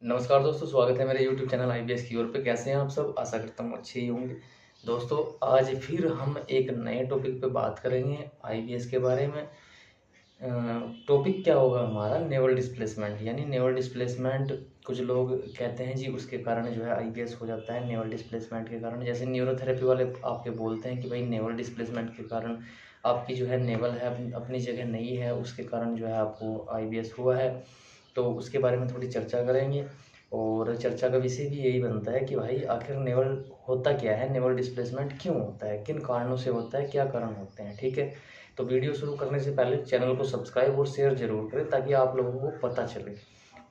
नमस्कार दोस्तों, स्वागत है मेरे YouTube चैनल IBS की ओर पे। कैसे हैं आप सब? आशा करता हूँ अच्छे ही होंगे। दोस्तों, आज फिर हम एक नए टॉपिक पे बात करेंगे IBS के बारे में। टॉपिक क्या होगा हमारा? Naval displacement. यानी नेवल डिस्प्लेसमेंट कुछ लोग कहते हैं जी उसके कारण जो है IBS हो जाता है, नेवल डिस्प्लेसमेंट के कारण। जैसे न्यूरोथेरेपी वाले आपके बोलते हैं कि भाई नेवल डिस्प्लेसमेंट के कारण आपकी जो है नेवल है अपनी जगह नहीं है, उसके कारण जो है आपको IBS हुआ है। तो उसके बारे में थोड़ी चर्चा करेंगे। और चर्चा का विषय भी यही बनता है कि भाई आखिर नेवल होता क्या है, नेवल डिस्प्लेसमेंट क्यों होता है, किन कारणों से होता है, क्या कारण होते हैं। ठीक है, तो वीडियो शुरू करने से पहले चैनल को सब्सक्राइब और शेयर जरूर करें ताकि आप लोगों को पता चले।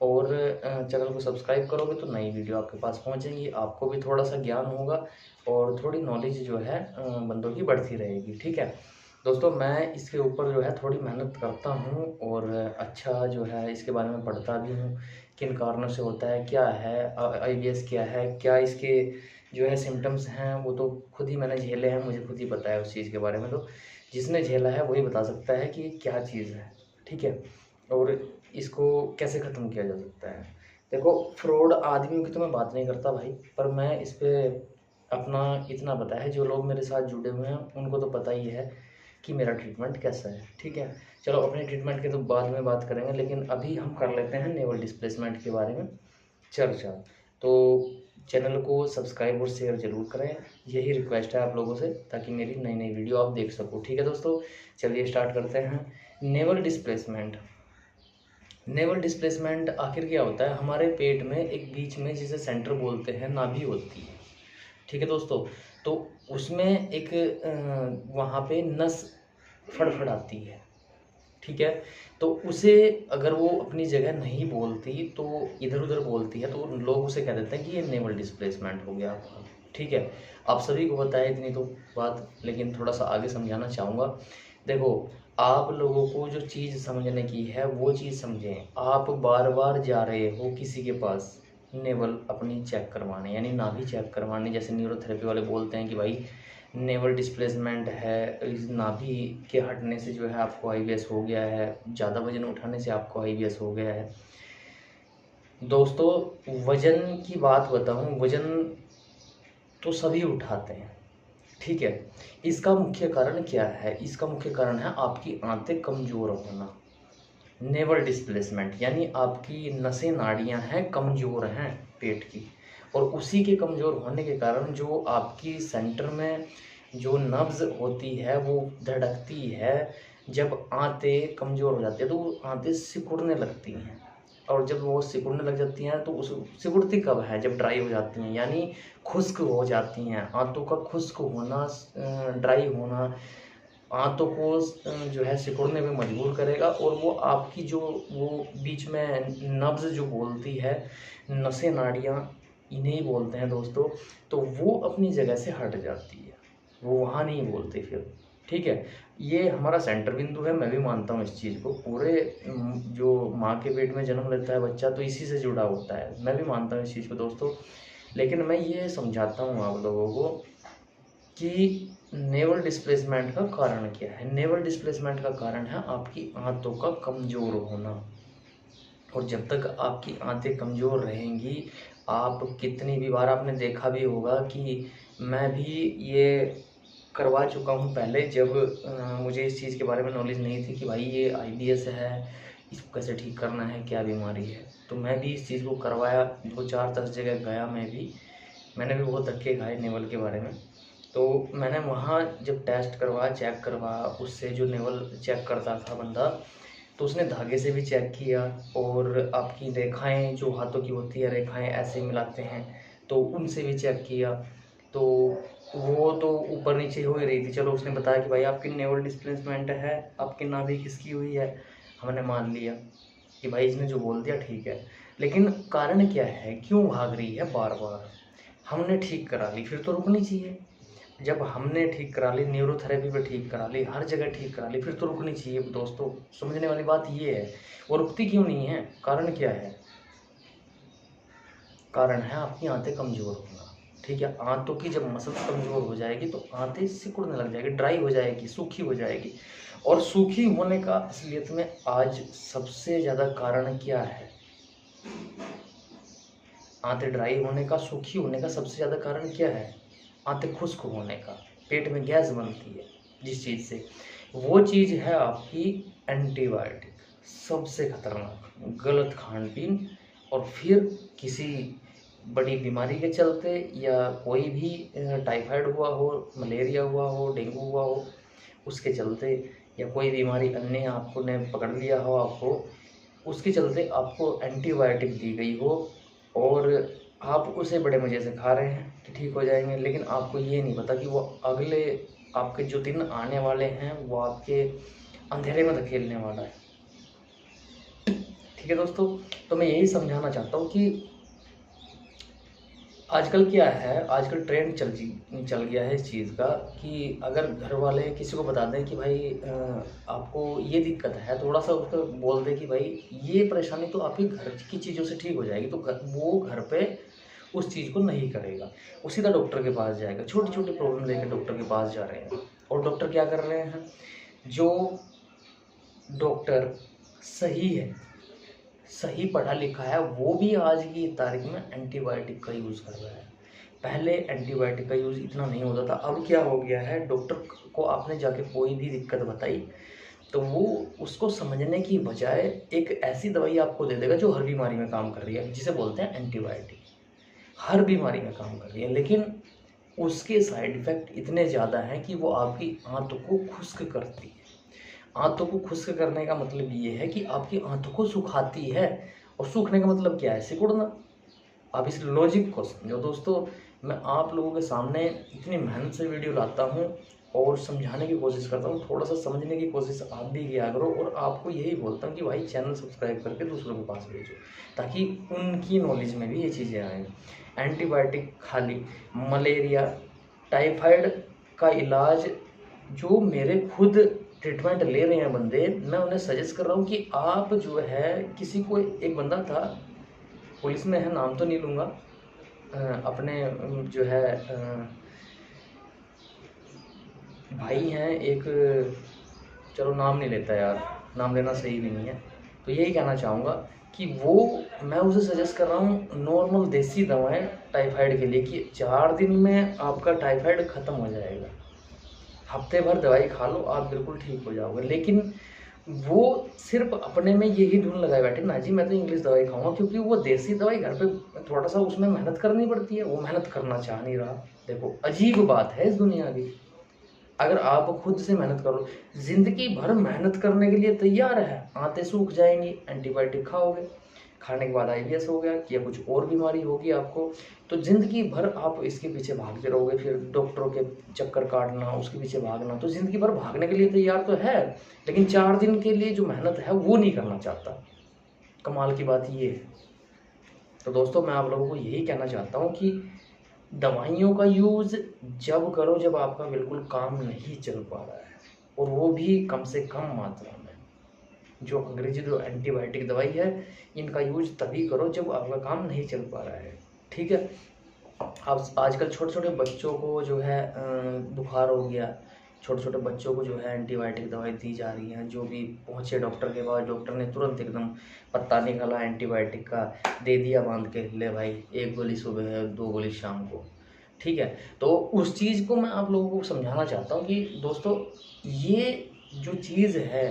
और चैनल को सब्सक्राइब करोगे तो नई वीडियो आपके पास पहुंचेंगी, आपको भी थोड़ा सा ज्ञान होगा और थोड़ी नॉलेज जो है बंदों की बढ़ती रहेगी। ठीक है दोस्तों, मैं इसके ऊपर जो है थोड़ी मेहनत करता हूँ और अच्छा जो है इसके बारे में पढ़ता भी हूँ, किन कारणों से होता है, क्या है IBS, क्या है, क्या इसके जो है सिम्टम्स हैं। वो तो खुद ही मैंने झेले हैं, मुझे खुद ही पता है उस चीज़ के बारे में। तो जिसने झेला है वही बता सकता है कि क्या चीज़ है। ठीक है, और इसको कैसे ख़त्म किया जा सकता है। देखो, फ्रॉड आदमियों की तो मैं बात नहीं करता भाई, पर मैं इस पर अपना इतना पता है, जो लोग मेरे साथ जुड़े हुए हैं उनको तो पता ही है कि मेरा ट्रीटमेंट कैसा है। ठीक है, चलो अपने ट्रीटमेंट के तो बाद में बात करेंगे, लेकिन अभी हम कर लेते हैं नेवल डिस्प्लेसमेंट के बारे में चर्चा। तो चैनल को सब्सक्राइब और शेयर जरूर करें, यही रिक्वेस्ट है आप लोगों से, ताकि मेरी नई नई वीडियो आप देख सको। ठीक है दोस्तों, चलिए स्टार्ट करते हैं। Naval displacement. नेवल डिस्प्लेसमेंट आखिर क्या होता है? हमारे पेट में एक बीच में, जिसे सेंटर बोलते हैं, नाभि होती है। ठीक है दोस्तों, तो उसमें एक वहाँ पे नस फड़फड़ाती है। ठीक है, तो उसे अगर वो अपनी जगह नहीं बोलती तो इधर उधर बोलती है, तो लोग उसे कह देते हैं कि ये नेवल डिस्प्लेसमेंट हो गया आपका। ठीक है, आप सभी को पता है इतनी तो बात, लेकिन थोड़ा सा आगे समझाना चाहूँगा। देखो, आप लोगों को जो चीज़ समझने की है वो चीज़ समझें। आप बार बार जा रहे हो किसी के पास नेवल अपनी चेक करवाने, यानी नाभि चेक करवाने। जैसे न्यूरोथेरेपी वाले बोलते हैं कि भाई नेवल डिस्प्लेसमेंट है, इस नाभि के हटने से जो है आपको IBS हो गया है, ज़्यादा वजन उठाने से आपको IBS हो गया है। दोस्तों, वजन की बात बताऊं, वजन तो सभी उठाते हैं। ठीक है, इसका मुख्य कारण क्या है? इसका मुख्य कारण है आपकी आंतें कमज़ोर होना। नेवल डिस्प्लेसमेंट यानी आपकी नसें नाड़ियां हैं कमज़ोर हैं पेट की, और उसी के कमज़ोर होने के कारण जो आपकी सेंटर में जो नब्ज़ होती है वो धड़कती है। जब आंतें कमज़ोर हो जाती है तो वो आंतें सिकुड़ने लगती हैं, और जब वो सिकुड़ने लग जाती हैं तो उस सिकुड़ती कब है? जब ड्राई हो जाती हैं, यानी खुश्क हो जाती हैं। आंतों का खुश्क होना, ड्राई होना आंतों को जो है सिकुड़ने में मजबूर करेगा, और वो आपकी जो वो बीच में नब्ज़ जो बोलती है, नसें नाड़ियाँ इन्हें ही बोलते हैं दोस्तों, तो वो अपनी जगह से हट जाती है, वो वहाँ नहीं बोलती फिर। ठीक है, ये हमारा सेंटर बिंदु है, मैं भी मानता हूँ इस चीज़ को। पूरे जो माँ के पेट में जन्म लेता है बच्चा तो इसी से जुड़ा होता है, मैं भी मानता हूँ इस चीज़ को दोस्तों। लेकिन मैं ये समझाता हूँ आप लोगों को कि नेवल डिस्प्लेसमेंट का कारण क्या है। नेवल डिस्प्लेसमेंट का कारण है आपकी आंतों का कमज़ोर होना, और जब तक आपकी आंतें कमज़ोर रहेंगी, आप कितनी भी बार आपने देखा भी होगा कि मैं भी ये करवा चुका हूँ पहले, जब मुझे इस चीज़ के बारे में नॉलेज नहीं थी कि भाई ये IBS है, इसको कैसे ठीक करना है, क्या बीमारी है। तो मैं भी इस चीज़ को करवाया, 2-4-10 जगह गया मैं भी, मैंने भी बहुत धक्के खाए नेवल के बारे में। तो मैंने वहाँ जब टेस्ट करवाया, चेक करवाया, उससे जो नेवल चेक करता था बंदा, तो उसने धागे से भी चेक किया, और आपकी रेखाएं जो हाथों की होती है, रेखाएं ऐसे मिलाते हैं, तो उनसे भी चेक किया। तो वो तो ऊपर नीचे हो ही रही थी। चलो, उसने बताया कि भाई आपकी नेवल डिस्प्लेसमेंट है, आपकी नाभि खिसकी हुई है। हमने मान लिया कि भाई इसने जो बोल दिया ठीक है, लेकिन कारण क्या है, क्यों भाग रही है बार बार? हमने ठीक करा ली, फिर तो रुकनी चाहिए। जब हमने ठीक करा ली, न्यूरोथेरेपी पे ठीक करा ली, हर जगह ठीक करा ली, फिर तो रुकनी चाहिए दोस्तों। समझने वाली बात ये है। वो रुकती क्यों नहीं है? कारण क्या है? कारण है आपकी आंतें कमज़ोर होना। ठीक है, आंतों की जब मसल्स कमज़ोर हो जाएगी तो आंतें सिकुड़ने लग जाएगी, ड्राई हो जाएगी, सूखी हो जाएगी। और सूखी होने का असलियत में आज सबसे ज़्यादा कारण क्या है? आंतें ड्राई होने का, सूखी होने का सबसे ज़्यादा कारण क्या है? आंतें खुश्क होने का। पेट में गैस बनती है जिस चीज़ से, वो चीज़ है आपकी एंटीबायोटिक। सबसे खतरनाक गलत खान पीन, और फिर किसी बड़ी बीमारी के चलते, या कोई भी टाइफाइड हुआ हो, मलेरिया हुआ हो, डेंगू हुआ हो, उसके चलते, या कोई बीमारी अन्य आपको ने पकड़ लिया हो आपको, उसके चलते आपको एंटीबायोटिक दी गई हो, और आप उसे बड़े मज़े से खा रहे हैं कि ठीक हो जाएंगे, लेकिन आपको ये नहीं पता कि वो अगले आपके जो दिन आने वाले हैं वो आपके अंधेरे में धकेलने वाला है। ठीक है दोस्तों, तो मैं यही समझाना चाहता हूँ कि आजकल क्या है, आजकल ट्रेंड चल गया है इस चीज़ का कि अगर घर वाले किसी को बता दें कि भाई आपको ये दिक्कत है, थोड़ा सा उसको बोल दें कि भाई ये परेशानी तो आपकी घर की चीज़ों से ठीक हो जाएगी, तो वो घर पे उस चीज़ को नहीं करेगा, वो सीधा डॉक्टर के पास जाएगा। छोटी छोटी प्रॉब्लम लेकर डॉक्टर के पास जा रहे हैं, और डॉक्टर क्या कर रहे हैं? जो डॉक्टर सही है, सही पढ़ा लिखा है, वो भी आज की तारीख में एंटीबायोटिक का यूज़ कर रहा है। पहले एंटीबायोटिक का यूज़ इतना नहीं होता था। अब क्या हो गया है, डॉक्टर को आपने जाके कोई भी दिक्कत बताई तो वो उसको समझने की बजाय एक ऐसी दवाई आपको दे देगा जो हर बीमारी में काम कर रही है, जिसे बोलते हैं एंटीबायोटिक। हर बीमारी में काम कर रही है, लेकिन उसके साइड इफ़ेक्ट इतने ज़्यादा हैं कि वो आपकी आंतों को खुश्क करती है। आंतों को खुश्क करने का मतलब ये है कि आपकी आंतों को सुखाती है, और सूखने का मतलब क्या है? सिकुड़ना। आप इस लॉजिक को समझो दोस्तों। मैं आप लोगों के सामने इतनी मेहनत से वीडियो लाता हूँ और समझाने की कोशिश करता हूँ, थोड़ा सा समझने की कोशिश आप भी किया करो, और आपको यही बोलता हूँ कि भाई चैनल सब्सक्राइब करके दूसरों के पास भेजो, ताकि उनकी नॉलेज में भी ये चीज़ें आएँ। एंटीबायोटिक खाली मलेरिया, टाइफाइड का इलाज जो मेरे खुद ट्रीटमेंट ले रहे हैं बंदे, मैं उन्हें सजेस्ट कर रहा हूँ कि आप जो है, किसी को, एक बंदा था पुलिस में है, नाम तो नहीं लूँगा, अपने जो है भाई हैं एक, चलो नाम नहीं लेता यार, नाम लेना सही भी नहीं है, तो यही कहना चाहूँगा कि वो, मैं उसे सजेस्ट कर रहा हूँ नॉर्मल देसी दवाएं टाइफाइड के लिए, कि 4 दिन में आपका टाइफाइड ख़त्म हो जाएगा। हफ्ते भर दवाई खा लो, आप बिल्कुल ठीक हो जाओगे। लेकिन वो सिर्फ अपने में यही धुन लगाए बैठे ना जी मैं तो इंग्लिश दवाई खाऊंगा, क्योंकि वो देसी दवाई घर पे थोड़ा सा उसमें मेहनत करनी पड़ती है, वो मेहनत करना चाह नहीं रहा। देखो अजीब बात है इस दुनिया की। अगर आप खुद से मेहनत करो, जिंदगी भर मेहनत करने के लिए तैयार है, आंतें सूख जाएंगी, एंटीबायोटिक खाओगे, खाने के बाद आईबीएस हो गया या कुछ और बीमारी होगी आपको, तो ज़िंदगी भर आप इसके पीछे भागते रहोगे, फिर डॉक्टरों के चक्कर काटना, उसके पीछे भागना। तो ज़िंदगी भर भागने के लिए तैयार तो है, लेकिन 4 दिन के लिए जो मेहनत है वो नहीं करना चाहता। कमाल की बात ये है। तो दोस्तों मैं आप लोगों को यही कहना चाहता हूँ कि दवाइयों का यूज़ जब करो जब आपका बिल्कुल काम नहीं चल पा रहा है, और वो भी कम से कम मात्रा में। जो अंग्रेजी जो एंटीबायोटिक दवाई है, इनका यूज तभी करो जब आपका काम नहीं चल पा रहा है। ठीक है। अब आजकल छोटे छोटे बच्चों को जो है बुखार हो गया, छोटे छोटे बच्चों को जो है एंटीबायोटिक दवाई दी जा रही है। जो भी पहुँचे डॉक्टर के पास, डॉक्टर ने तुरंत एकदम पत्ता निकाला एंटीबायोटिक का, दे दिया बांध के, ले भाई 1 गोली सुबह है, 2 गोली शाम को। ठीक है। तो उस चीज़ को मैं आप लोगों को समझाना चाहता हूँ कि दोस्तों ये जो चीज़ है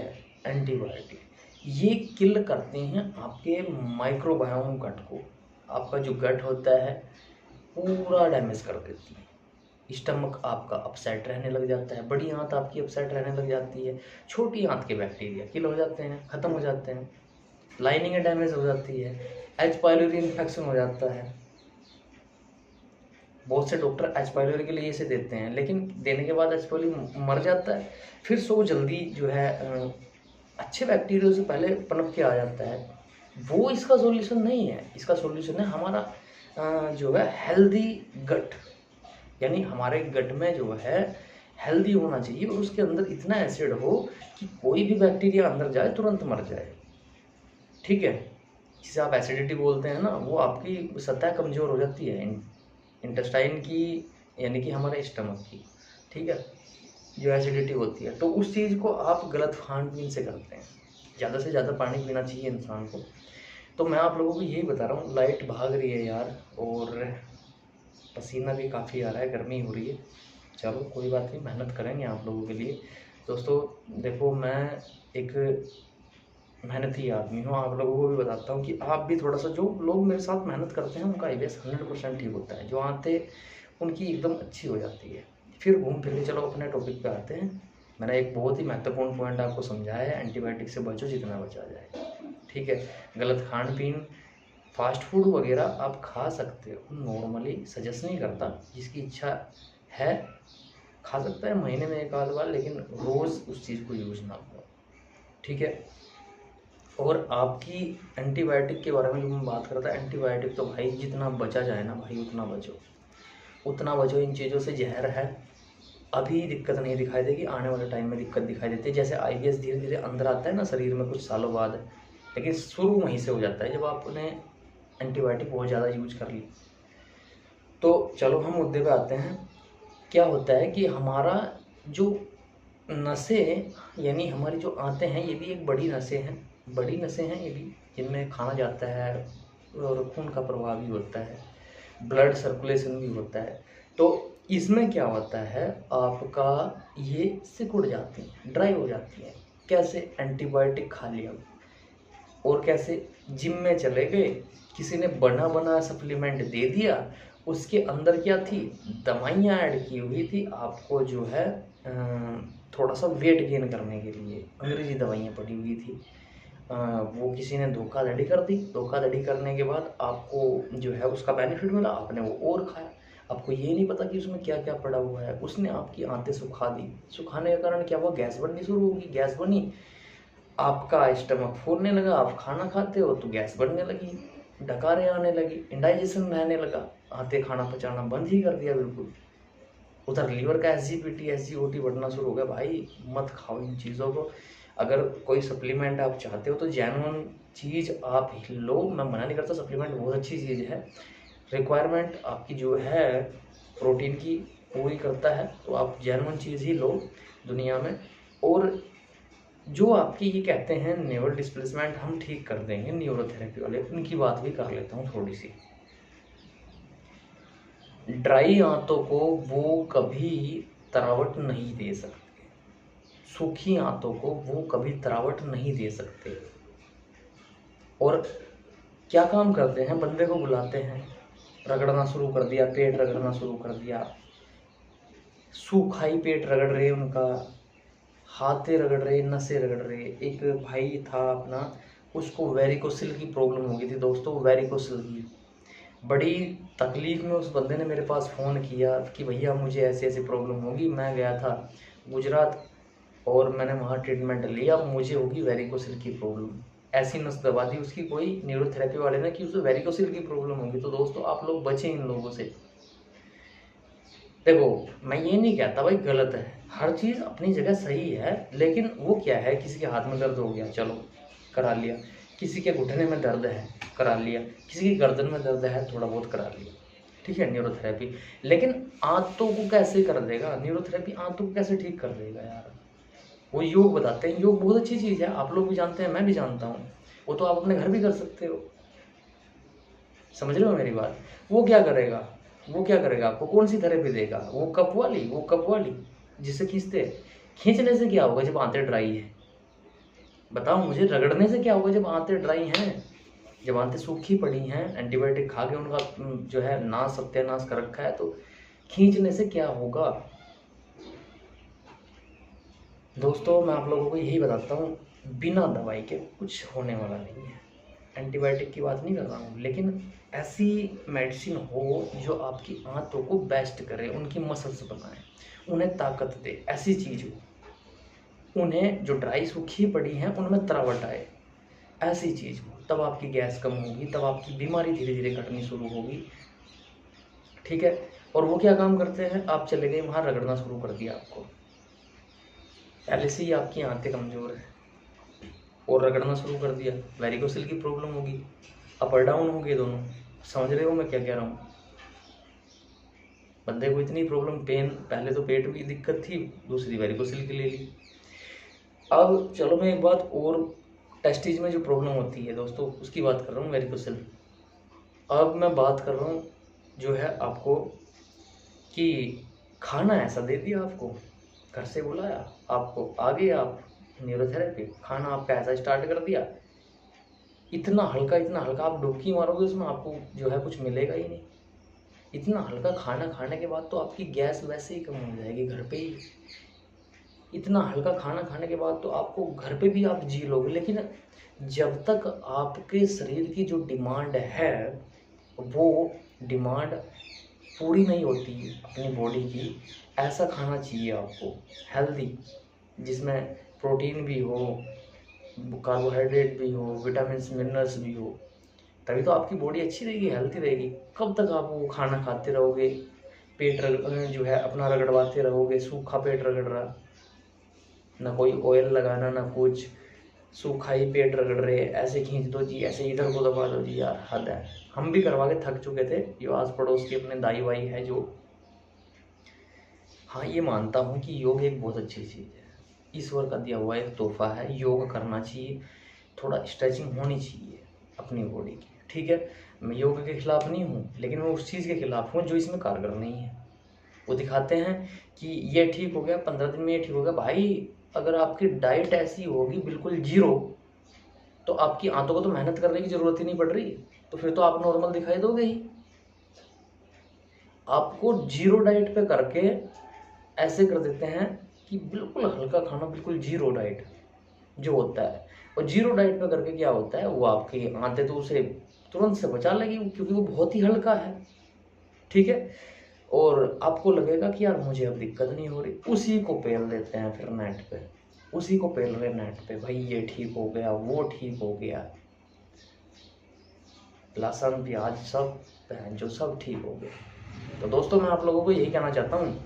एंटीबायोटिक, ये किल करते हैं आपके माइक्रोबायोम गट को। आपका जो गट होता है पूरा डैमेज कर देती है। स्टमक आपका अपसेट रहने लग जाता है, बड़ी आंत आपकी अपसेट रहने लग जाती है, छोटी आंत के बैक्टीरिया किल हो जाते हैं, ख़त्म हो जाते हैं, लाइनिंग डैमेज हो जाती है, एच पाइलोरी इन्फेक्शन हो जाता है। बहुत से डॉक्टर एच पाइलोरी के लिए इसे देते हैं, लेकिन देने के बाद एच पाइलोरी मर जाता है, फिर सो जल्दी जो है अच्छे बैक्टीरिया से पहले पनप के आ जाता है। वो इसका सॉल्यूशन नहीं है। इसका सॉल्यूशन है हमारा जो है हेल्दी गट, यानी हमारे गट में जो है हेल्दी होना चाहिए, और उसके अंदर इतना एसिड हो कि कोई भी बैक्टीरिया अंदर जाए तुरंत मर जाए। ठीक है। जिसे आप एसिडिटी बोलते हैं ना, वो आपकी सतह कमज़ोर हो जाती है इंटेस्टाइन की, यानी कि हमारे स्टमक की। ठीक है। जो एसिडिटी होती है, तो उस चीज़ को आप गलत खान पीन से करते हैं। ज़्यादा से ज़्यादा पानी पीना चाहिए इंसान को। तो मैं आप लोगों को यही बता रहा हूँ, लाइट भाग रही है यार और पसीना भी काफ़ी आ रहा है, गर्मी हो रही है। चलो कोई बात नहीं, मेहनत करेंगे आप लोगों के लिए। दोस्तों देखो, मैं एक मेहनती आदमी हूँ, आप लोगों को भी बताता हूँ कि आप भी थोड़ा सा, जो लोग मेरे साथ मेहनत करते हैं उनका IBS 100% ठीक होता है, जो आते उनकी एकदम अच्छी हो जाती है। फिर घूम फिर के चलो अपने टॉपिक पे आते हैं। मैंने एक बहुत ही महत्वपूर्ण पॉइंट आपको समझाया है, एंटीबायोटिक से बचो जितना बचा जाए, ठीक है। गलत खान पीन, फास्ट फूड वगैरह आप खा सकते हो, नॉर्मली सजेस्ट नहीं करता, जिसकी इच्छा है खा सकता है महीने में एक आध बार, लेकिन रोज़ उस चीज़ को यूज़ ना करो, ठीक है। और आपकी एंटीबायोटिक के बारे में जो मैं बात करता है, एंटीबायोटिक तो भाई जितना बचा जाए ना भाई उतना बचो, उतना बचो। इन चीज़ों से जहर है, अभी दिक्कत नहीं दिखाई देगी, आने वाले टाइम में दिक्कत दिखाई देती है। जैसे IBS धीरे धीरे अंदर आता है ना शरीर में कुछ सालों बाद, लेकिन शुरू वहीं से हो जाता है जब आपने एंटीबायोटिक बहुत ज़्यादा यूज कर ली। तो चलो हम मुद्दे पे आते हैं। क्या होता है कि हमारा जो नसें, यानी हमारी जो आंतें हैं, ये भी एक बड़ी नसें हैं, बड़ी नसें हैं ये भी, जिनमें खाना जाता है और खून का प्रवाह भी होता है, ब्लड सर्कुलेशन भी होता है। तो इसमें क्या होता है, आपका ये सिकुड़ जाती हैं, ड्राई हो जाती हैं। कैसे? एंटीबायोटिक खा लिया, और कैसे? जिम में चले गए, किसी ने बना बना सप्लीमेंट दे दिया, उसके अंदर क्या थी, दवाइयाँ ऐड की हुई थी आपको, जो है थोड़ा सा वेट गेन करने के लिए अंग्रेजी दवाइयाँ पड़ी हुई थी। वो किसी ने धोखाधड़ी कर दी, धोखाधड़ी करने के बाद आपको जो है उसका बेनिफिट मिला, आपने वो और खाया। आपको ये नहीं पता कि उसमें क्या क्या पड़ा हुआ है। उसने आपकी आंतें सुखा दी, सुखाने के कारण क्या हुआ, गैस बननी शुरू होगी, गैस बनी, आपका स्टमक फूलने लगा, आप खाना खाते हो तो गैस बढ़ने लगी, डकारें आने लगी, इंडाइजेशन रहने लगा, आते खाना पचाना बंद ही कर दिया बिल्कुल। उधर लीवर का SGPT SGOT बढ़ना शुरू हो गया। भाई मत खाओ इन चीज़ों को। अगर कोई सप्लीमेंट आप चाहते हो तो जेन्युइन चीज़ आप ही लो, मैं मना नहीं करता, सप्लीमेंट बहुत अच्छी चीज़ है, रिक्वायरमेंट आपकी जो है प्रोटीन की पूरी करता है, तो आप जेन्युइन चीज़ ही लो दुनिया में। और जो आपकी ये कहते हैं नेवल डिस्प्लेसमेंट हम ठीक कर देंगे न्यूरोथेरेपी वाले, उनकी बात भी कर लेता हूँ थोड़ी सी। ड्राई आंतों को वो कभी तरावट नहीं दे सकते, सूखी आंतों को वो कभी तरावट नहीं दे सकते। और क्या काम करते हैं, बंदे को बुलाते हैं, रगड़ना शुरू कर दिया, पेट रगड़ना शुरू कर दिया, सूखाई पेट रगड़ रहे उनका, हाथे रगड़ रहे, नसें रगड़ रहे। एक भाई था अपना, उसको वेरिकोसिल की प्रॉब्लम हो गई थी दोस्तों, वेरिकोसिल की। बड़ी तकलीफ में उस बंदे ने मेरे पास फ़ोन किया कि भैया मुझे ऐसी ऐसी प्रॉब्लम होगी। मैं गया था गुजरात और मैंने वहाँ ट्रीटमेंट लिया, मुझे होगी वेरिकोसिल की प्रॉब्लम। ऐसी नस दबा दी उसकी कोई न्यूरोथेरेपी वाले ने कि उसे वेरिकोसिल की प्रॉब्लम होगी। तो दोस्तों आप लोग बचें इन लोगों से। देखो मैं ये नहीं कहता भाई गलत है, हर चीज़ अपनी जगह सही है, लेकिन वो क्या है, किसी के हाथ में दर्द हो गया चलो करा लिया, किसी के घुटने में दर्द है करा लिया, किसी की गर्दन में दर्द है थोड़ा बहुत करा लिया, ठीक है न्यूरोथेरेपी। लेकिन आंतों को कैसे कर देगा न्यूरोथेरेपी, आंतों को कैसे ठीक कर देगा यार। वो योग बताते हैं, योग बहुत अच्छी चीज़ है, आप लोग भी जानते हैं, मैं भी जानता हूँ, वो तो आप अपने घर भी कर सकते हो। समझ रहे हो मेरी बात। वो क्या करेगा, वो क्या करेगा, आपको कौन सी थेरेपी देगा, वो कप वाली, वो कप वाली जिससे खींचते, खींचने से क्या होगा जब आंतें ड्राई है, बताओ मुझे, रगड़ने से क्या होगा जब आंतें ड्राई हैं, जब आंतें सूखी पड़ी हैं, एंटीबायोटिक खा के उनका जो है नाश सत्यानाश कर रखा है, तो खींचने से क्या होगा। दोस्तों मैं आप लोगों को यही बताता हूँ, बिना दवाई के कुछ होने वाला नहीं है। एंटीबायोटिक की बात नहीं कर रहा हूँ, लेकिन ऐसी मेडिसिन हो जो आपकी आंतों को बेस्ट करे, उनकी मसल्स बनाए, उन्हें ताकत दे, ऐसी चीज़ हो। उन्हें जो ड्राई सूखी पड़ी हैं उनमें तरावट आए, ऐसी चीज़ हो, तब आपकी गैस कम होगी, तब आपकी बीमारी धीरे धीरे घटनी शुरू होगी, ठीक है। और वो क्या काम करते हैं, आप चले गए वहाँ रगड़ना शुरू कर दिया, आपको पहले से ही आपकी आंतें कमज़ोर है और रगड़ना शुरू कर दिया, वेरिकोसिल की प्रॉब्लम होगी, अपर डाउन हो गए दोनों। समझ रहे हो मैं क्या कह रहा हूँ। बंदे को इतनी प्रॉब्लम, पेन, पहले तो पेट की दिक्कत थी, दूसरी वेरिकोसिल की ले ली। अब चलो मैं एक बात और टेस्टिज में जो प्रॉब्लम होती है दोस्तों, उसकी बात कर रहा हूँ, वेरिकोसिल। अब मैं बात कर रहा हूँ जो है आपको कि खाना ऐसा दे दिया आपको, घर से बुलाया आपको, आ गए आप न्यूरोथेरेपी, खाना आपका ऐसा स्टार्ट कर दिया, इतना हल्का आप डुबकी मारोगे उसमें, आपको जो है कुछ मिलेगा ही नहीं। इतना हल्का खाना खाने के बाद तो आपकी गैस वैसे ही कम हो जाएगी घर पे ही। इतना हल्का खाना खाने के बाद तो आपको घर पे भी आप जी लोगे, लेकिन जब तक आपके शरीर की जो डिमांड है वो डिमांड पूरी नहीं होती अपनी बॉडी की, ऐसा खाना चाहिए आपको हेल्दी, जिसमें प्रोटीन भी हो, कार्बोहाइड्रेट भी हो, विटामिन मिनरल्स भी हो, तभी तो आपकी बॉडी अच्छी रहेगी, हेल्थी रहेगी। कब तक आप वो खाना खाते रहोगे, पेट जो है अपना रगड़वाते रहोगे, सूखा पेट रगड़ रहा, ना कोई ऑयल लगाना ना कुछ, सूखा ही पेट रगड़ रहे, ऐसे खींच दो जी, ऐसे इधर को दबा दो जी, यार हद है। हम भी करवा के थक चुके थे, जो आस पड़ोस की अपने दाई वाई है जो। हाँ, ये मानता हूँ कि योग एक बहुत अच्छी चीज़ है, ईश्वर का दिया हुआ एक तोहफा है, योग करना चाहिए, थोड़ा स्ट्रेचिंग होनी चाहिए अपनी बॉडी की, ठीक है। मैं योग के खिलाफ नहीं हूँ, लेकिन मैं उस चीज़ के खिलाफ हूँ जो इसमें कारगर नहीं है। वो दिखाते हैं कि ये ठीक हो गया, 15 दिन में ये ठीक हो गया। भाई अगर आपकी डाइट ऐसी होगी बिल्कुल जीरो, तो आपकी आंतों को तो मेहनत करने की ज़रूरत ही नहीं पड़ रही, तो फिर तो आप नॉर्मल दिखाई दोगे ही। आपको जीरो डाइट पे करके ऐसे कर देते हैं कि बिल्कुल हल्का खाना, बिल्कुल जीरो डाइट जो होता है, और जीरो डाइट पे करके क्या होता है, वो आपकी आंतें तो उसे तुरंत से बचा लेगी क्योंकि वो बहुत ही हल्का है, ठीक है। और आपको लगेगा कि यार मुझे अब दिक्कत नहीं हो रही, उसी को पेल देते हैं फिर नेट पे, उसी को पेल रहे नेट पे, भाई ये ठीक हो गया, वो ठीक हो गया, लहसुन प्याज सब जो सब ठीक हो गया। तो दोस्तों मैं आप लोगों को यही कहना चाहता हूँ,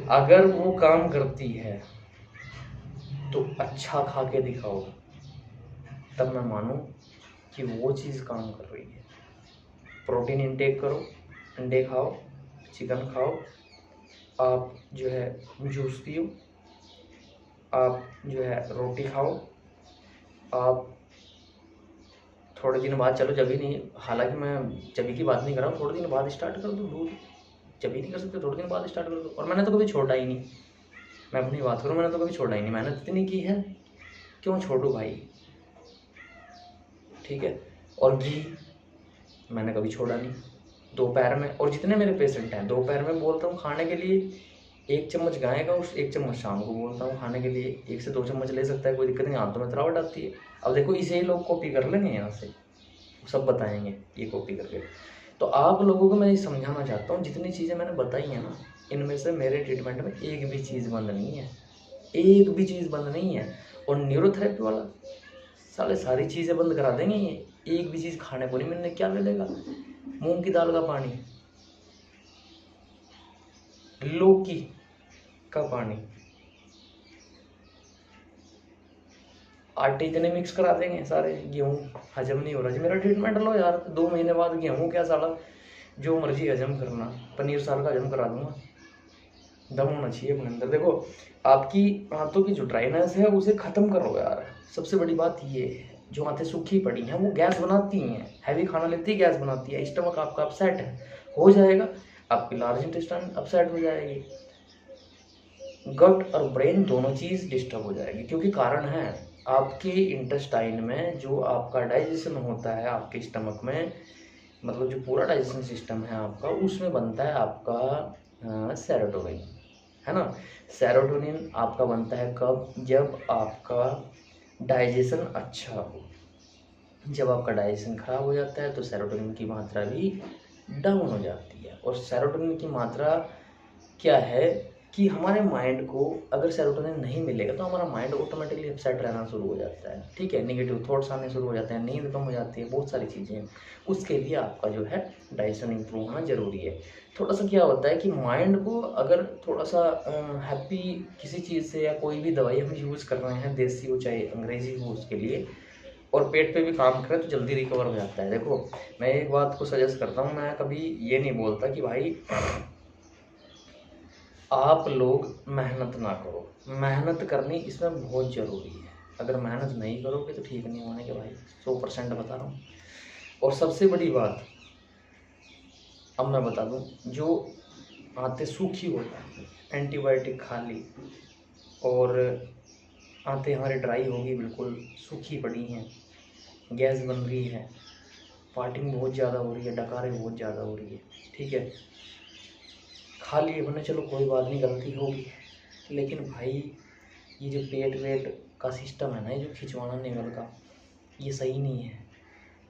अगर वो काम करती है तो अच्छा खा के दिखाओ, तब मैं मानूं कि वो चीज़ काम कर रही है। प्रोटीन इंटेक करो, अंडे खाओ, चिकन खाओ, आप जो है जूस पियो, आप जो है रोटी खाओ, आप थोड़े दिन बाद, चलो जब ही नहीं, हालांकि मैं जब की बात नहीं कर रहा हूँ, थोड़े दिन बाद स्टार्ट कर दो दूध, जब ही नहीं कर सकते थोड़े दिन बाद स्टार्ट कर दो। और मैंने तो कभी छोड़ा ही नहीं, मैं अपनी बात करूँ, मैंने तो कभी छोड़ा ही नहीं, मेहनत इतनी की है, क्यों छोड़ू भाई, ठीक है। और घी मैंने कभी छोड़ा नहीं, दोपहर में, और जितने मेरे पेशेंट हैं दोपहर में बोलता हूँ खाने के लिए 1 चम्मच गाय का, उस 1 चम्मच शाम को बोलता हूँ खाने के लिए, 1 से 2 चम्मच ले सकता है, कोई दिक्कत नहीं, हाथों में तरावट आती है। अब देखो इसे ही लोग कॉपी कर लेंगे, यहाँ से सब बताएंगे ये कॉपी करके। तो आप लोगों को मैं ये समझाना चाहता हूँ, जितनी चीज़ें मैंने बताई हैं ना, इनमें से मेरे ट्रीटमेंट में एक भी चीज़ बंद नहीं है, एक भी चीज़ बंद नहीं है। और न्यूरोथेरेपी वाला साले सारी चीज़ें बंद करा देंगे, ये एक भी चीज़ खाने को नहीं मिलने, क्या मिलेगा, मूंग की दाल का पानी, लौकी का पानी, आटे इतने मिक्स करा देंगे सारे, गेहूँ हजम नहीं हो रहा जी, मेरा ट्रीटमेंट लो यार, 2 महीने बाद गेहूँ क्या साला जो मर्जी हजम करना, पनीर साल का हजम करा दूंगा, दम होना चाहिए अपने अंदर। देखो आपकी आंतों की जो ड्राइनेस है उसे खत्म करो यार, सबसे बड़ी बात ये है। जो आंतें सूखी पड़ी हैं वो गैस बनाती हैं, हैवी खाना लेती है गैस बनाती है, स्टमक आपका अपसेट है, हो जाएगा, आपकी लार्ज इंटेस्टाइन अपसेट हो जाएगी, गट और ब्रेन दोनों चीज़ डिस्टर्ब हो जाएगी, क्योंकि कारण है आपके इंटेस्टाइन में जो आपका डाइजेशन होता है, आपके स्टमक में, मतलब जो पूरा डाइजेशन सिस्टम है आपका, उसमें बनता है आपका सेरोटोनिन, है ना। सेरोटोनिन आपका बनता है कब, जब आपका डाइजेशन अच्छा हो। जब आपका डाइजेशन खराब हो जाता है तो सेरोटोनिन की मात्रा भी डाउन हो जाती है। और सेरोटोनिन की मात्रा क्या है कि हमारे माइंड को अगर सेरोटोनिन नहीं मिलेगा तो हमारा माइंड ऑटोमेटिकली अपसेट रहना शुरू हो जाता है, ठीक है, नेगेटिव थॉट्स आने शुरू हो जाते हैं, नींद कम हो जाती है, बहुत सारी चीज़ें हैं। उसके लिए आपका जो है डाइजेशन इंप्रूव होना ज़रूरी है। थोड़ा सा क्या होता है कि माइंड को अगर थोड़ा सा हैप्पी किसी चीज़ से, या कोई भी दवाई हम यूज़ कर रहे हैं, देसी हो चाहे अंग्रेजी हो, उसके लिए, और पेट पे भी काम करे तो जल्दी रिकवर हो जाता है। देखो मैं एक बात को सजेस्ट करता हूँ, मैं कभी ये नहीं बोलता कि भाई आप लोग मेहनत ना करो, मेहनत करनी इसमें बहुत ज़रूरी है। अगर मेहनत नहीं करोगे तो ठीक नहीं होने के भाई, 100% बता रहा हूँ। और सबसे बड़ी बात अब मैं बता दूँ, जो आंतें सूखी हो जाती, एंटीबायोटिक खा ली और आंतें हमारी ड्राई होगी, बिल्कुल सूखी पड़ी हैं, गैस बन रही है, पार्टिंग बहुत ज़्यादा हो रही है, डकारें बहुत ज़्यादा हो रही है, ठीक है, खा लिए मैंने, चलो कोई बात नहीं, गलती होगी, लेकिन भाई ये जो पेट वेट का सिस्टम है ना, ये जो खिंचवाना निगल का, ये सही नहीं है।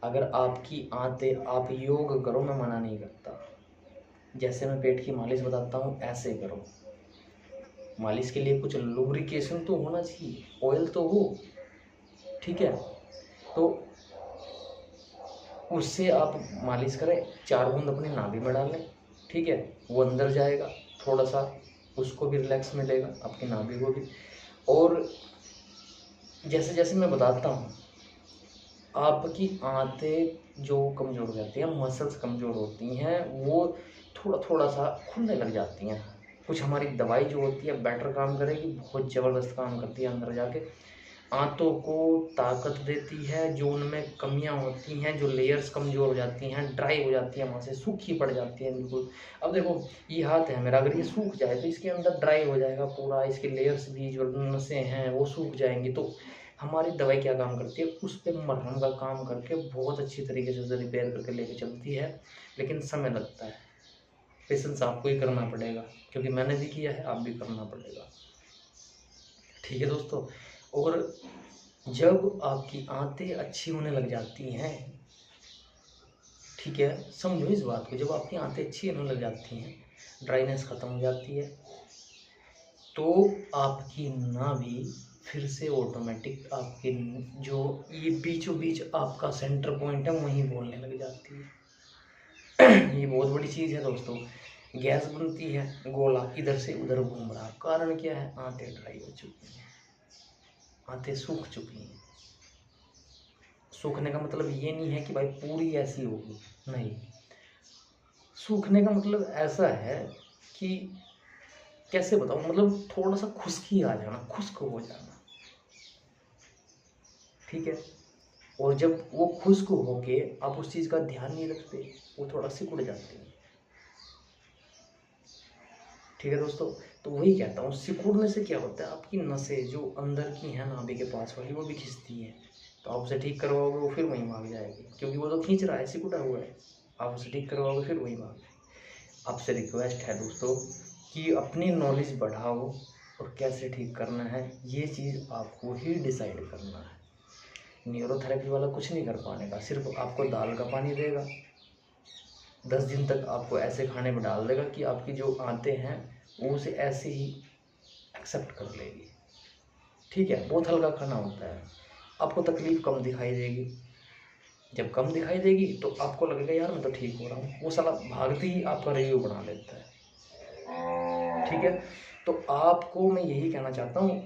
अगर आपकी आंतें, आप योग करो, मैं मना नहीं करता, जैसे मैं पेट की मालिश बताता हूँ ऐसे करो। मालिश के लिए कुछ लुब्रिकेशन तो होना चाहिए, ऑयल तो हो, ठीक है, तो उससे आप मालिश करें, 4 बूंद अपनी नाभि में डाल लें, ठीक है, वो अंदर जाएगा, थोड़ा सा उसको भी रिलैक्स मिलेगा, आपकी नाभि को भी। और जैसे जैसे मैं बताता हूँ, आपकी आंतें जो कमज़ोर हो जाती हैं, मसल्स कमज़ोर होती हैं, वो थोड़ा थोड़ा सा खुलने लग जाती हैं। कुछ हमारी दवाई जो होती है बेटर काम करेगी, बहुत ज़बरदस्त काम करती है अंदर जाके, आंतों को ताकत देती है, जो उनमें कमियां होती हैं, जो लेयर्स कमज़ोर हो जाती हैं, ड्राई हो जाती हैं, वहाँ से सूखी पड़ जाती हैं बिल्कुल। अब देखो ये हाथ है मेरा, अगर ये सूख जाए तो इसके अंदर ड्राई हो जाएगा पूरा, इसके लेयर्स भी जो नसें हैं वो सूख जाएंगी। तो हमारी दवाई क्या काम करती है, उस पर मरहम का काम करके बहुत अच्छी तरीके से रिपेयर करके लेके चलती है, लेकिन समय लगता है, पेशेंस आपको ही करना पड़ेगा, क्योंकि मैंने भी किया है, आप भी करना पड़ेगा, ठीक है दोस्तों। और जब आपकी आंतें अच्छी होने लग जाती हैं, ठीक है, समझो इस बात को, जब आपकी आंतें अच्छी होने लग जाती हैं, ड्राइनेस ख़त्म हो जाती है, तो आपकी नाभि फिर से ऑटोमेटिक, आपके जो ये बीचों बीच आपका सेंटर पॉइंट है वहीं बोलने लग जाती है। ये बहुत बड़ी चीज़ है दोस्तों। गैस बनती है, गोला इधर से उधर घूम रहा, कारण क्या है, आंतें ड्राई हो चुकी हैं, आंतें सूख चुकी हैं। सूखने का मतलब ये नहीं है कि भाई पूरी ऐसी होगी, नहीं, सूखने का मतलब ऐसा है कि कैसे बताऊँ, मतलब थोड़ा सा खुश्की आ जाना, खुश्क हो जाना, ठीक है। और जब वो खुश्क होके आप उस चीज़ का ध्यान नहीं रखते, वो थोड़ा सिकुड़ जाते हैं, ठीक है दोस्तों। तो वही कहता हूँ, सिकुड़ने से क्या होता है, आपकी नसें जो अंदर की हैं नाभि के पास वाली, वो भी खिंचती है, तो आप उसे ठीक करवाओगे वो फिर वहीं भाग जाएगी, क्योंकि वो तो खींच रहा है, सिकुड़ा हुआ है, आप उसे ठीक करवाओगे फिर वहीं भाग जाएगी। आपसे रिक्वेस्ट है दोस्तों कि अपनी नॉलेज बढ़ाओ, और कैसे ठीक करना है ये चीज़ आपको ही डिसाइड करना है। न्यूरोथेरेपी वाला कुछ नहीं कर पाने का, सिर्फ आपको दाल का पानी देगा, 10 दिन तक आपको ऐसे खाने में डाल देगा कि आपकी जो आंतें हैं वो उसे ऐसे ही एक्सेप्ट कर लेगी, ठीक है। बहुत हल्का खाना होता है, आपको तकलीफ कम दिखाई देगी, जब कम दिखाई देगी तो आपको लगेगा यार मैं तो ठीक हो रहा हूँ, वो साला भागते ही आपका रिव्यू बना लेता है, ठीक है। तो आपको मैं यही कहना चाहता हूँ,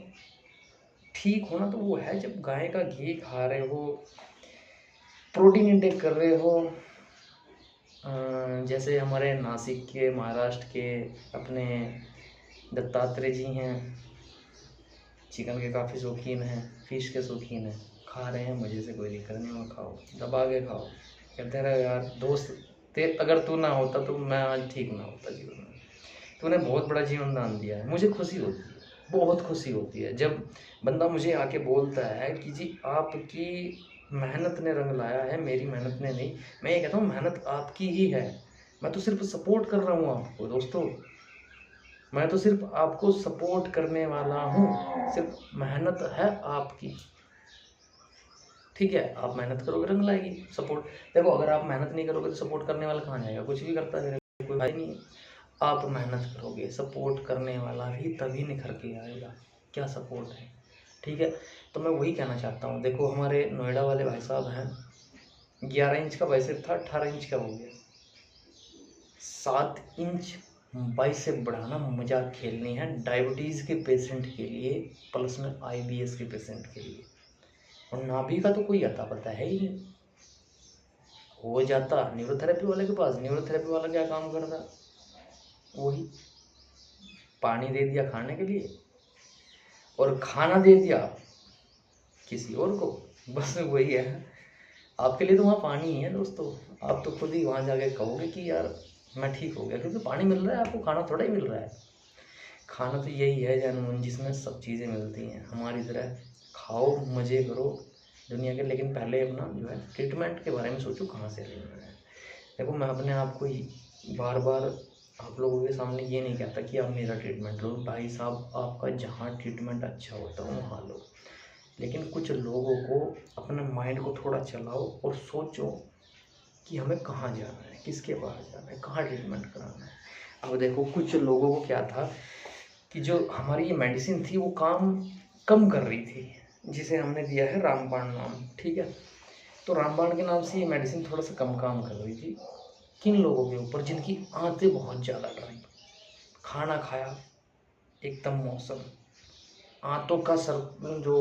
ठीक होना तो वो है जब गाय का घी खा रहे हो, प्रोटीन इंटेक कर रहे हो, जैसे हमारे नासिक के, महाराष्ट्र के अपने दत्तात्रेय जी हैं, चिकन के काफ़ी शौकीन हैं, फिश के शौकीन हैं, खा रहे हैं, मज़े से, कोई दिक्कत नहीं, वो खाओ, दबा के खाओ, कहते रहे यार दोस्त, अगर तू ना होता तो मैं आज ठीक ना होता जीवन में, तूने बहुत बड़ा जीवन दान दिया है। मुझे खुशी होती है, बहुत खुशी होती है जब बंदा मुझे आके बोलता है कि जी आपकी मेहनत ने रंग लाया है, मेरी मेहनत ने नहीं। मैं ये कहता हूँ मेहनत आपकी ही है, मैं तो सिर्फ सपोर्ट कर रहा हूँ आपको दोस्तों, मैं तो सिर्फ आपको सपोर्ट करने वाला हूँ, सिर्फ मेहनत है आपकी, ठीक है। आप मेहनत करोगे रंग लाएगी सपोर्ट। देखो अगर आप मेहनत नहीं करोगे तो सपोर्ट करने वाला कहाँ जाएगा, कुछ भी करता है कोई भाई नहीं है। आप मेहनत करोगे, सपोर्ट करने वाला भी तभी निखर के आएगा, क्या सपोर्ट है, ठीक है। तो मैं वही कहना चाहता हूँ, देखो हमारे नोएडा वाले भाई साहब हैं, 11 इंच का बाइसेप था, 18 इंच का हो गया, 7 इंच बाइसेप बढ़ाना मजाक खेलनी है डायबिटीज़ के पेशेंट के लिए, प्लस में IBS के पेशेंट के लिए। और नाभि का तो कोई अता पता है ही नहीं, हो जाता न्यूरोथेरेपी वाले के पास, न्यूरोथेरेपी वाला क्या काम करता, वही पानी दे दिया खाने के लिए और खाना दे दिया किसी और को, बस वही है। आपके लिए तो वहाँ पानी ही है दोस्तों, आप तो खुद ही वहाँ जाके कहोगे कि यार मैं ठीक हो गया, क्योंकि पानी मिल रहा है आपको, खाना थोड़ा ही मिल रहा है। खाना तो यही है जानवर जिसमें सब चीज़ें मिलती हैं हमारी तरह। खाओ, मज़े करो दुनिया के, लेकिन पहले अपना जो है ट्रीटमेंट के बारे में सोचो, कहाँ से ले रहे हैं। देखो, मैं अपने आप को बार बार आप लोगों के सामने ये नहीं कहता कि आप मेरा ट्रीटमेंट लो। भाई साहब, आपका जहाँ ट्रीटमेंट अच्छा होता है वहाँ लो, लेकिन कुछ लोगों को अपने माइंड को थोड़ा चलाओ और सोचो कि हमें कहाँ जाना है, किसके पास जाना है, कहाँ ट्रीटमेंट कराना है। अब देखो, कुछ लोगों को क्या था कि जो हमारी ये मेडिसिन थी वो काम कम कर रही थी, जिसे हमने दिया है रामबाण नाम, ठीक है। तो रामबाण के नाम से ये मेडिसिन थोड़ा सा कम काम कर रही थी किन लोगों के ऊपर, जिनकी आंतें बहुत ज़्यादा ड्राई, खाना खाया एकदम मौसम, आंतों का सर जो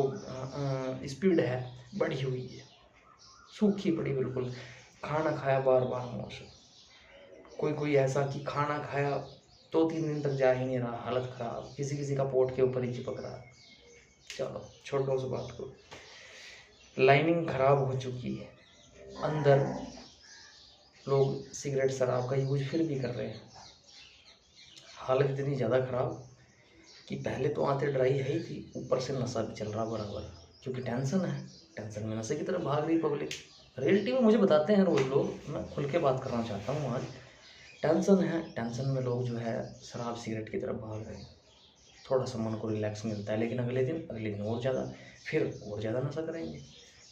स्पीड है बढ़ी हुई है, सूखी पड़ी बिल्कुल, खाना खाया बार बार मौसम, कोई कोई ऐसा कि खाना खाया 2-3 दिन तक जा ही नहीं रहा, हालत ख़राब, किसी किसी का पोट के ऊपर ही चिपक रहा। चलो छोड़ो उस बात को, लाइनिंग ख़राब हो चुकी है, अंदर लोग सिगरेट शराब का यूज फिर भी कर रहे हैं, हालत इतनी ज़्यादा ख़राब कि पहले तो आंतें ड्राई है ही थी, ऊपर से नशा भी चल रहा बराबर, क्योंकि टेंशन है, टेंशन में नशे की तरफ भाग रही पब्लिक। रियलिटी में मुझे बताते हैं रोज़ लोग, मैं खुल के बात करना चाहता हूँ आज। टेंशन है, टेंशन में लोग जो है शराब सिगरेट की तरफ भाग रहे हैं, थोड़ा सा मन को रिलैक्स मिलता है, लेकिन अगले दिन और ज़्यादा, फिर और ज़्यादा नशा करेंगे,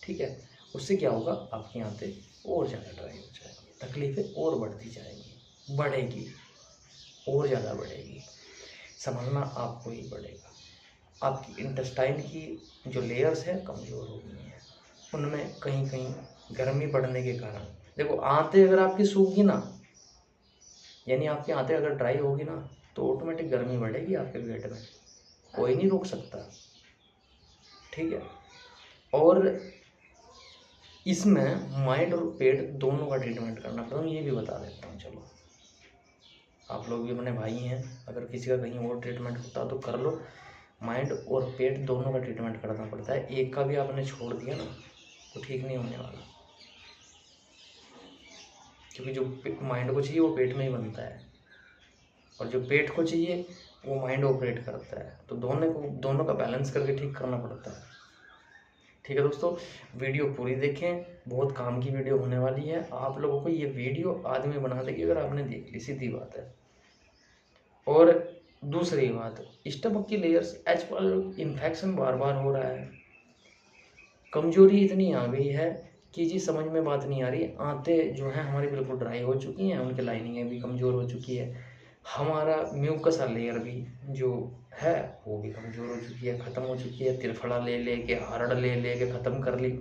ठीक है। उससे क्या होगा, आपकी आंतें और ज़्यादा ड्राई हो जाएगी, तकलीफ़ें और बढ़ती जाएंगी, बढ़ेगी और ज़्यादा बढ़ेगी, संभलना आपको ही पड़ेगा। आपकी इंटेस्टाइन की जो लेयर्स हैं कमज़ोर हो गई हैं, उनमें कहीं कहीं गर्मी बढ़ने के कारण, देखो आंतें अगर आपकी सूखी ना, यानी आपकी आंतें अगर ड्राई होगी ना, तो ऑटोमेटिक गर्मी बढ़ेगी आपके पेट में, कोई नहीं रोक सकता, ठीक है। और इसमें माइंड और पेट दोनों का ट्रीटमेंट करना पड़ता है, ये भी बता देता हूँ। चलो, आप लोग भी अपने भाई हैं, अगर किसी का कहीं और ट्रीटमेंट होता तो कर लो, माइंड और पेट दोनों का ट्रीटमेंट करना पड़ता है। एक का भी आपने छोड़ दिया ना तो ठीक नहीं होने वाला, क्योंकि जो माइंड को चाहिए वो पेट में ही बनता है, और जो पेट को चाहिए वो माइंड ऑपरेट करता है, तो दोनों का बैलेंस करके ठीक करना पड़ता है, ठीक है दोस्तों। वीडियो पूरी देखें, बहुत काम की वीडियो होने वाली है, आप लोगों को ये वीडियो आदमी बना देगी अगर आपने देख ली, सीधी बात है। और दूसरी बात, स्टमक की लेयर्स एच इन्फेक्शन बार बार हो रहा है, कमजोरी इतनी आ गई है कि जी समझ में बात नहीं आ रही, आंतें जो हैं हमारी बिल्कुल ड्राई हो चुकी हैं, उनकी लाइनिंगें भी कमज़ोर हो चुकी है, हमारा म्यूकस लेयर भी जो है वो भी कमज़ोर हो चुकी है, ख़त्म हो चुकी है, त्रिफला ले ले के, हरड़ ले ले के ख़त्म कर ली।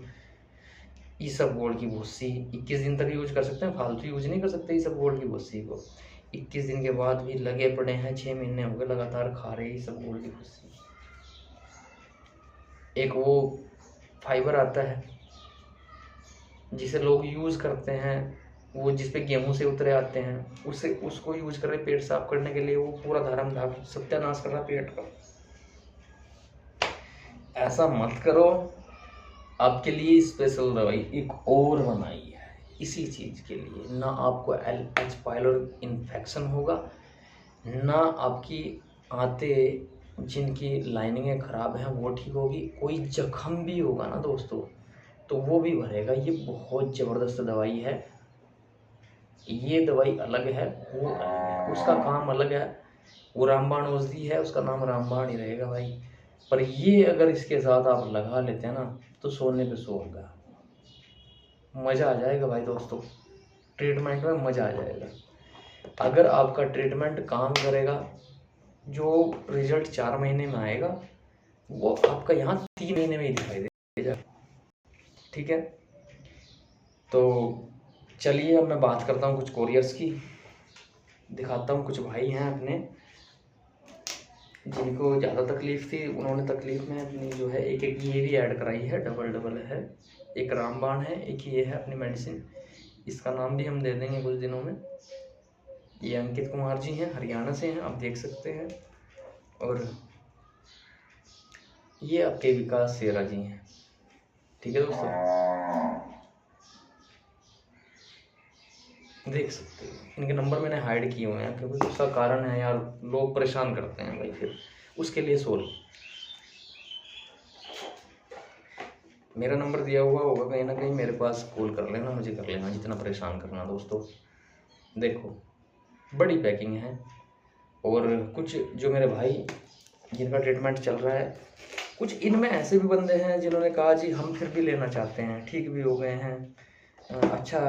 इसबगोल की भुस्सी 21 दिन तक यूज कर सकते हैं, फालतू यूज नहीं कर सकते इसबगोल की भुस्सी को। 21 दिन के बाद भी लगे पड़े हैं, 6 महीने हो गए लगातार खा रहे इसबगोल की भुस्सी। एक वो फाइबर आता है जिसे लोग यूज़ करते हैं, वो जिस पे गेहूँ से उतरे आते हैं, उसको यूज कर रहे पेट साफ करने के लिए, वो पूरा धर्मधाम सत्यानाश कर रहा पेट का। ऐसा मत करो, आपके लिए स्पेशल दवाई एक और बनाई है इसी चीज़ के लिए, ना आपको एच पाइलोरी इन्फेक्शन होगा, ना आपकी आंतें जिनकी लाइनिंगें ख़राब हैं वो ठीक होगी, कोई जख्म भी होगा ना दोस्तों तो वो भी भरेगा। ये बहुत ज़बरदस्त दवाई है, ये दवाई अलग है, वो अलग है, उसका काम अलग है, वो रामबाण औषधि है, उसका नाम रामबाण ही रहेगा भाई। पर ये अगर इसके साथ आप लगा लेते हैं ना तो सोने पे सोएगा, मज़ा आ जाएगा भाई दोस्तों, ट्रीटमेंट में मज़ा आ जाएगा। अगर आपका ट्रीटमेंट काम करेगा, जो रिजल्ट 4 महीने में आएगा वो आपका यहाँ 3 महीने में ही दिखाई देगा, ठीक है। तो चलिए अब मैं बात करता हूँ कुछ कोरियर्स की, दिखाता हूँ कुछ भाई हैं अपने जिनको ज़्यादा तकलीफ़ थी, उन्होंने तकलीफ़ में अपनी जो है एक ये भी ऐड कराई है, डबल है, एक रामबाण है, एक ये है अपनी मेडिसिन, इसका नाम भी हम दे देंगे कुछ दिनों में। ये अंकित कुमार जी हैं, हरियाणा से हैं, आप देख सकते हैं। और ये आपके विकास सेरा जी हैं, ठीक है दोस्तों, देख सकते हो इनके नंबर मैंने हाइड किए हुए हैं क्योंकि उसका कारण है यार, लोग परेशान करते हैं भाई, फिर उसके लिए सॉरी। मेरा नंबर दिया हुआ होगा कहीं ना कहीं, मेरे पास कॉल कर लेना, मुझे कर लेना, जितना परेशान करना दोस्तों। देखो बड़ी पैकिंग है, और कुछ जो मेरे भाई जिनका ट्रीटमेंट चल रहा है, कुछ इनमें ऐसे भी बंदे हैं जिन्होंने कहा जी हम फिर भी लेना चाहते हैं, ठीक भी हो गए हैं, अच्छा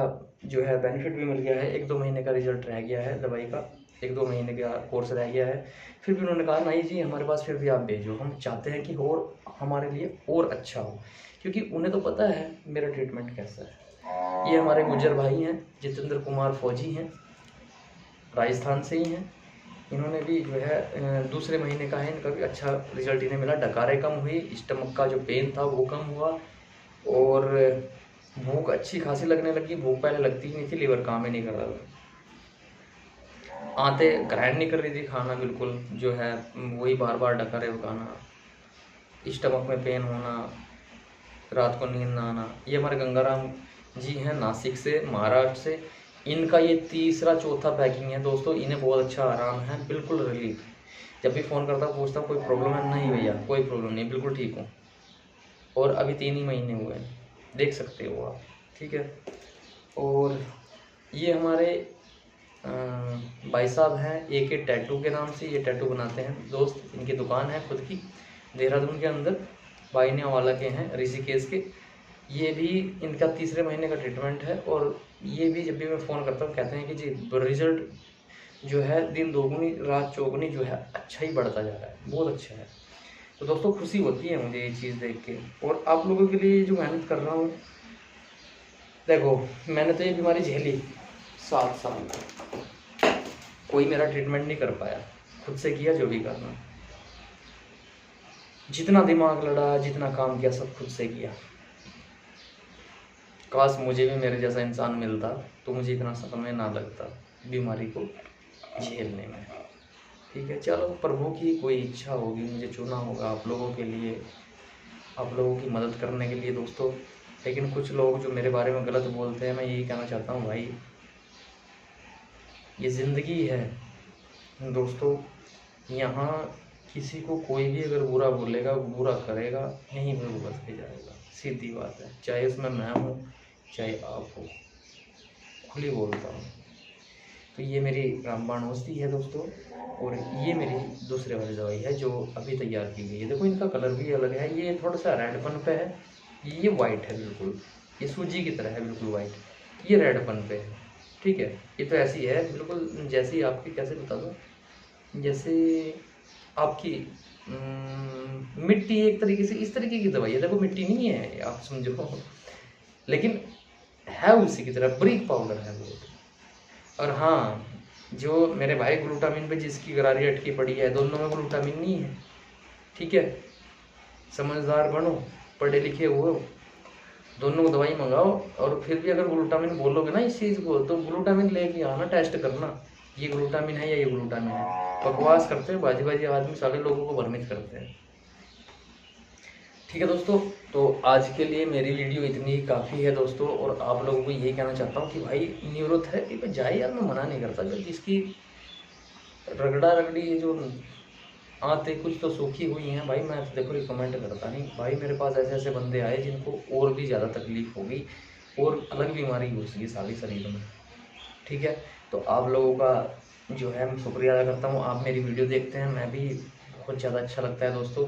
जो है बेनिफिट भी मिल गया है, 1-2 महीने का रिजल्ट रह गया है दवाई का, 1-2 महीने का कोर्स रह गया है, फिर भी उन्होंने कहा नहीं जी हमारे पास फिर भी आप भेजो, हम चाहते हैं कि और हमारे लिए और अच्छा हो, क्योंकि उन्हें तो पता है मेरा ट्रीटमेंट कैसा है। ये हमारे गुज्जर भाई हैं, जितेंद्र कुमार फौजी हैं, राजस्थान से ही हैं। इन्होंने भी जो है दूसरे महीने का है, इनका भी अच्छा रिजल्ट इन्हें मिला, डकारें कम हुई, स्टमक का जो पेन था वो कम हुआ, और भूख अच्छी खासी लगने लगी। भूख पहले लगती ही नहीं थी, लीवर काम ही नहीं कर रहा था, आते ग्राइंड नहीं कर रही थी खाना बिल्कुल, जो है वही बार बार डकारे खाना, स्टमक में पेन होना, रात को नींद ना आना। ये हमारे गंगाराम जी हैं नासिक से, महाराष्ट्र से। इनका ये तीसरा चौथा पैकिंग है दोस्तों, इन्हें बहुत अच्छा आराम है, बिल्कुल रिलीफ। जब भी फ़ोन करता हूँ पूछता हूँ कोई प्रॉब्लम है, नहीं भैया कोई प्रॉब्लम नहीं, बिल्कुल ठीक हूँ, और अभी 3 ही महीने हुए हैं, देख सकते हो आप, ठीक है। और ये हमारे भाई साहब हैं AK टैटू के नाम से, ये टैटू बनाते हैं दोस्त, इनकी दुकान है खुद की देहरादून के अंदर, बाइनेवाला के हैं, ऋषिकेश के। ये भी इनका तीसरे महीने का ट्रीटमेंट है, और ये भी जब भी मैं फ़ोन करता हूँ कहते हैं कि जी रिजल्ट जो है दिन दोगुनी रात चौगुनी जो है अच्छा ही बढ़ता जा रहा है, बहुत अच्छा है। तो दोस्तों खुशी होती है मुझे ये चीज़ देख के, और आप लोगों के लिए जो मेहनत कर रहा हूँ, देखो मैंने तो ये बीमारी झेली 7 साल, कोई मेरा ट्रीटमेंट नहीं कर पाया, खुद से किया जो भी करना, जितना दिमाग लड़ा, जितना काम किया, सब खुद से किया। काश मुझे भी मेरे जैसा इंसान मिलता तो मुझे इतना समय ना लगता बीमारी को झेलने में, ठीक है। चलो प्रभु की कोई इच्छा होगी, मुझे चुना होगा आप लोगों के लिए, आप लोगों की मदद करने के लिए दोस्तों। लेकिन कुछ लोग जो मेरे बारे में गलत बोलते हैं, मैं यही कहना चाहता हूँ भाई, ये ज़िंदगी है दोस्तों, यहाँ किसी को कोई भी अगर बुरा बोलेगा, बुरा करेगा, यहीं पर भुगत के जाएगा, सीधी बात है। चाहे उसमें मैं हूँ चाहे आप हो, खुली बोलता हूँ। तो ये मेरी रामबाण औषधि है दोस्तों, और ये मेरी दूसरे वाली दवाई है जो अभी तैयार की गई है। देखो इनका कलर भी अलग है, ये थोड़ा सा रेडपन पे है, ये वाइट है बिल्कुल, ये सूजी की तरह है बिल्कुल वाइट, ये रेडपन पे है, ठीक है। ये तो ऐसी है बिल्कुल जैसी आपकी, कैसे बता दूँ, जैसे आपकी मिट्टी, एक तरीके से इस तरीके की दवाई है। देखो मिट्टी नहीं है आप समझो, लेकिन है उसी की तरह, ब्रीक पाउडर है वो। और हाँ, जो मेरे भाई ग्लूटामिन पे जिसकी गरारी अटकी पड़ी है, दोनों में ग्लूटामिन नहीं है, ठीक है। समझदार बनो, पढ़े लिखे हो, दोनों को दवाई मंगाओ, और फिर भी अगर ग्लूटामिन बोलोगे ना इस चीज़ को, तो ग्लूटामिन लेके आना, टेस्ट करना ये ग्लूटामिन है या ये ग्लूटामिन है। बकवास करते हैं बाजी बाजी आदमी, सारे लोगों को भ्रमित करते हैं, ठीक है दोस्तों। तो आज के लिए मेरी वीडियो इतनी काफ़ी है दोस्तों, और आप लोगों को यही कहना चाहता हूँ कि भाई न्यूरोथेरेपी पे जाए यार, मैं मना नहीं करता, जो जिसकी रगड़ा रगड़ी जो आते कुछ तो सूखी हुई हैं भाई, मैं तो देखो रिकमेंड करता नहीं भाई। मेरे पास ऐसे ऐसे बंदे आए जिनको और भी ज़्यादा तकलीफ हो गई, और अलग बीमारी घुस गई सारी शरीर में, ठीक है। तो आप लोगों का जो है मैं शुक्रिया अदा करता हूँ, आप मेरी वीडियो देखते हैं, मैं भी बहुत ज़्यादा अच्छा लगता है दोस्तों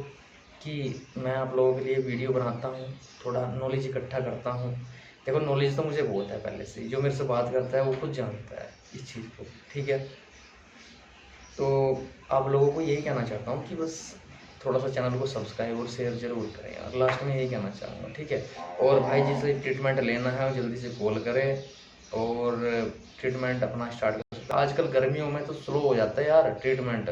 कि मैं आप लोगों के लिए वीडियो बनाता हूँ, थोड़ा नॉलेज इकट्ठा करता हूँ। देखो नॉलेज तो मुझे बहुत है पहले से, जो मेरे से बात करता है वो खुद जानता है इस चीज़ को, ठीक है। तो आप लोगों को यही कहना चाहता हूँ कि बस थोड़ा सा चैनल को सब्सक्राइब और शेयर जरूर करें, और लास्ट में यही कहना चाहूँगा, ठीक है। और भाई जिसे ट्रीटमेंट लेना है वो जल्दी से कॉल करें, और ट्रीटमेंट अपना स्टार्ट कर। आजकल गर्मियों में तो स्लो हो जाता है यार ट्रीटमेंट,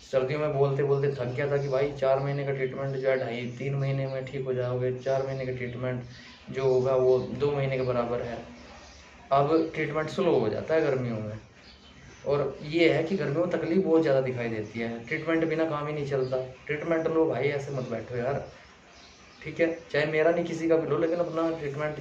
सर्दियों में बोलते बोलते थक गया था कि भाई 4 महीने का ट्रीटमेंट जो है 2.5-3 महीने में ठीक हो जाओगे, 4 महीने का ट्रीटमेंट जो होगा वो 2 महीने के बराबर है। अब ट्रीटमेंट स्लो हो जाता है गर्मियों में, और ये है कि गर्मियों में तकलीफ बहुत ज़्यादा दिखाई देती है, ट्रीटमेंट बिना काम ही नहीं चलता। ट्रीटमेंट लो भाई, ऐसे मत बैठो यार, ठीक है, चाहे मेरा नहीं किसी का भी लो, लेकिन अपना ट्रीटमेंट